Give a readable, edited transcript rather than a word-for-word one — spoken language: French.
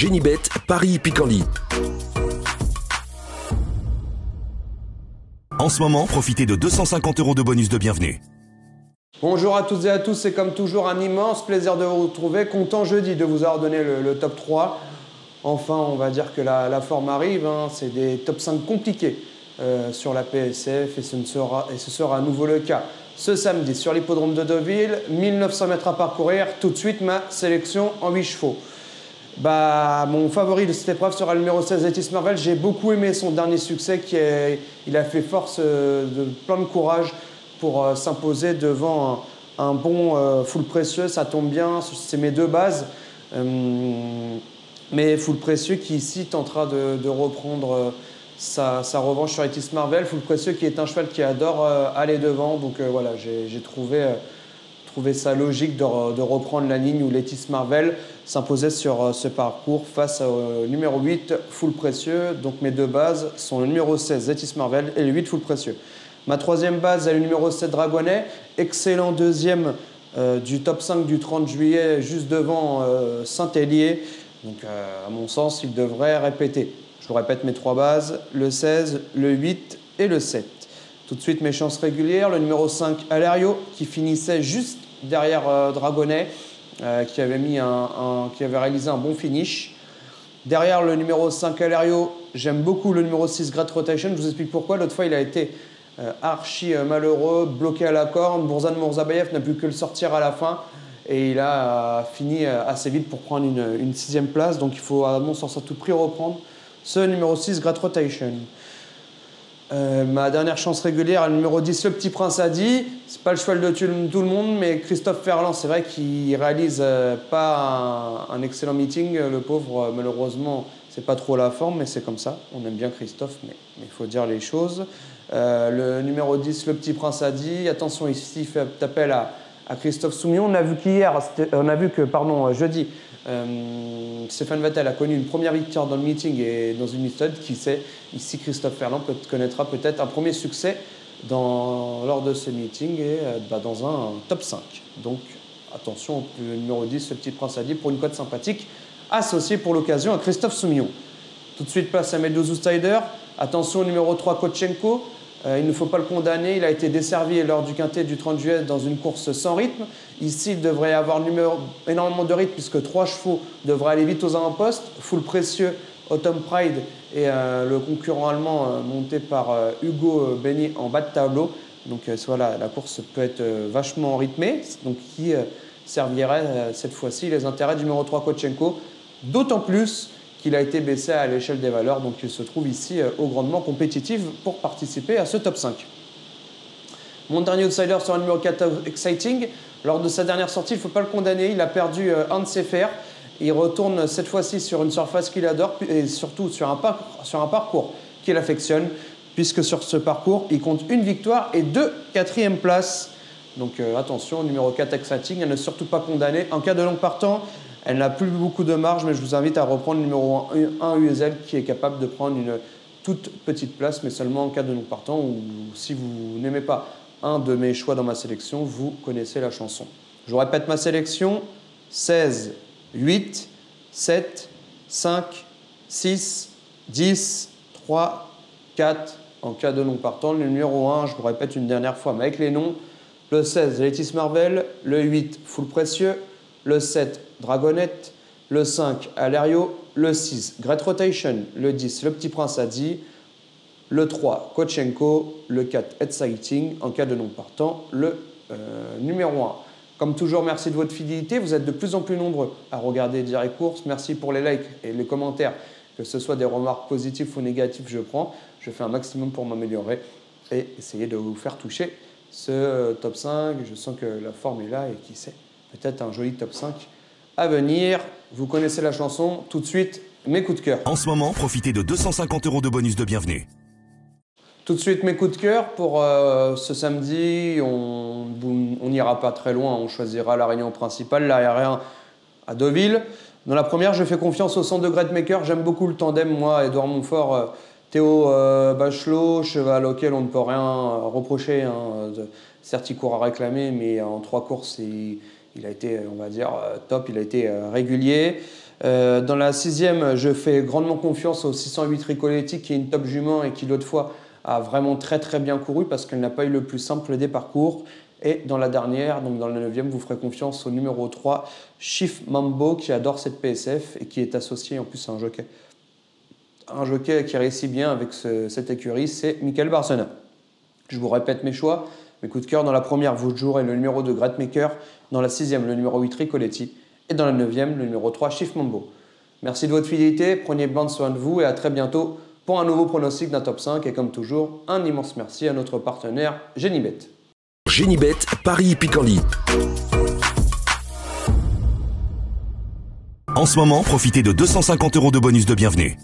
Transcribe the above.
Génibet, Paris-Picanly. En ce moment, profitez de 250 € de bonus de bienvenue. Bonjour à toutes et à tous, c'est comme toujours un immense plaisir de vous retrouver. Content jeudi de vous avoir donné le top 3. Enfin, on va dire que la forme arrive, hein. C'est des top 5 compliqués sur la PSF et ce sera à nouveau le cas ce samedi sur l'hippodrome de Deauville. 1900 mètres à parcourir. Tout de suite, ma sélection en 8 chevaux. Mon favori de cette épreuve sera le numéro 16, Etis Marvel. J'ai beaucoup aimé son dernier succès. Il a fait force de plein de courage pour s'imposer devant un bon Full Précieux. Ça tombe bien, c'est mes deux bases. Mais Full Précieux qui ici tentera de reprendre sa revanche sur Etis Marvel. Full Précieux qui est un cheval qui adore aller devant. Donc voilà, j'ai trouvé ça logique de reprendre la ligne où Etis Marvel s'imposait sur ce parcours face au numéro 8, Full Précieux. Donc mes deux bases sont le numéro 16, Etis Marvel, et le 8, Full Précieux. Ma troisième base est le numéro 7, Dragonnet. Excellent deuxième du top 5 du 30 juillet, juste devant Saint-Hélier. Donc à mon sens, il devrait répéter. Je vous répète mes trois bases, le 16, le 8 et le 7. Tout de suite mes chances régulières, le numéro 5, Alerio, qui finissait juste derrière Dragonnet, qui avait réalisé un bon finish. Derrière le numéro 5, Alerio, j'aime beaucoup le numéro 6, Great Rotation. Je vous explique pourquoi. L'autre fois, il a été archi malheureux, bloqué à la corne. Bourzan Mourzabayev n'a pu que le sortir à la fin. Et il a fini assez vite pour prendre une 6e place. Donc il faut, à mon sens, à tout prix reprendre ce numéro 6, Great Rotation. Ma dernière chance régulière, le numéro 10, le Petit Prince Adi. C'est pas le cheval de tout le monde, mais Christophe Ferland, c'est vrai qu'il réalise pas un excellent meeting. Le pauvre, malheureusement, c'est pas trop la forme, mais c'est comme ça. On aime bien Christophe, mais il faut dire les choses. Le numéro 10, le Petit Prince Adi. Attention, ici, il fait appel à Christophe Soumillon. On a vu que jeudi, Stéphane Vettel a connu une première victoire dans le meeting et dans une méthode. Qui sait, ici Christophe Ferland connaîtra peut-être un premier succès lors de ce meeting et dans un top 5. Donc attention, le numéro 10, le Petit Prince Adi, pour une cote sympathique, associée pour l'occasion à Christophe Soumillon. Tout de suite, place à Meldozou Stider. Attention au numéro 3, Kotchenko. Il ne faut pas le condamner, il a été desservi lors du quintet du 30 juillet dans une course sans rythme. Ici, il devrait avoir énormément de rythme puisque 3 chevaux devraient aller vite aux avant-postes. Full Précieux, Autumn Pride et le concurrent allemand monté par Hugo Benny en bas de tableau. Donc voilà, la course peut être vachement rythmée, donc qui servirait cette fois-ci les intérêts du numéro 3, Kotchenko. D'autant plus qu'il a été baissé à l'échelle des valeurs, donc il se trouve ici au grandement compétitif pour participer à ce top 5. Mon dernier outsider sera le numéro 4, Exciting. Lors de sa dernière sortie, il ne faut pas le condamner, il a perdu un de ses fers. Il retourne cette fois-ci sur une surface qu'il adore et surtout sur un parcours qu'il affectionne, puisque sur ce parcours, il compte une victoire et 2 quatrièmes places. Donc attention, numéro 4, Exciting, à ne surtout pas condamner. En cas de longue partant, elle n'a plus beaucoup de marge, mais je vous invite à reprendre le numéro 1 USL qui est capable de prendre une toute petite place, mais seulement en cas de non partant ou si vous n'aimez pas un de mes choix dans ma sélection, vous connaissez la chanson. Je vous répète ma sélection, 16, 8, 7, 5, 6, 10, 3, 4. En cas de non partant, le numéro 1, je vous répète une dernière fois, mais avec les noms, le 16, Etis Marvel, le 8, Full Précieux, le 7, Dragonnet, le 5, Alerio, le 6, Great Rotation, le 10, le Petit Prince Adi, le 3, Kotchenko, le 4, Exciting, en cas de non partant, le numéro 1. Comme toujours, merci de votre fidélité. Vous êtes de plus en plus nombreux à regarder Direct Course. Merci pour les likes et les commentaires. Que ce soit des remarques positives ou négatives, je prends. Je fais un maximum pour m'améliorer et essayer de vous faire toucher ce top 5. Je sens que la forme est là et qui sait, peut-être un joli top 5 à venir. Vous connaissez la chanson. Tout de suite, mes coups de cœur. En ce moment, profitez de 250 € de bonus de bienvenue. Tout de suite, mes coups de cœur pour ce samedi. On n'ira pas très loin. On choisira la réunion principale, l'aérien à Deauville. Dans la première, je fais confiance au centre de Greatmaker. J'aime beaucoup le tandem, moi, Edouard Montfort, Théo Bachelot, cheval auquel on ne peut rien reprocher. Certes, il court à réclamer, mais en 3 courses, il a été, on va dire, top. Il a été régulier. Dans la 6e, je fais grandement confiance au 608 Ricoletti qui est une top jument et qui l'autre fois a vraiment très bien couru parce qu'elle n'a pas eu le plus simple des parcours. Et dans la dernière, donc dans la 9e, vous ferez confiance au numéro 3, Chief Mambo, qui adore cette PSF et qui est associé en plus à un jockey. Un jockey qui réussit bien avec cette écurie, c'est Michael Barsena. Je vous répète mes choix, mes coups de cœur. Dans la première, vous jouerez le numéro 2, Greatmaker. Dans la 6e, le numéro 8, Ricoletti. Et dans la 9e, le numéro 3, Chief Mambo. Merci de votre fidélité, prenez bien soin de vous et à très bientôt pour un nouveau pronostic d'un top 5. Et comme toujours, un immense merci à notre partenaire Genibet. Genibet, paris hippique en ligne. En ce moment, profitez de 250 € de bonus de bienvenue.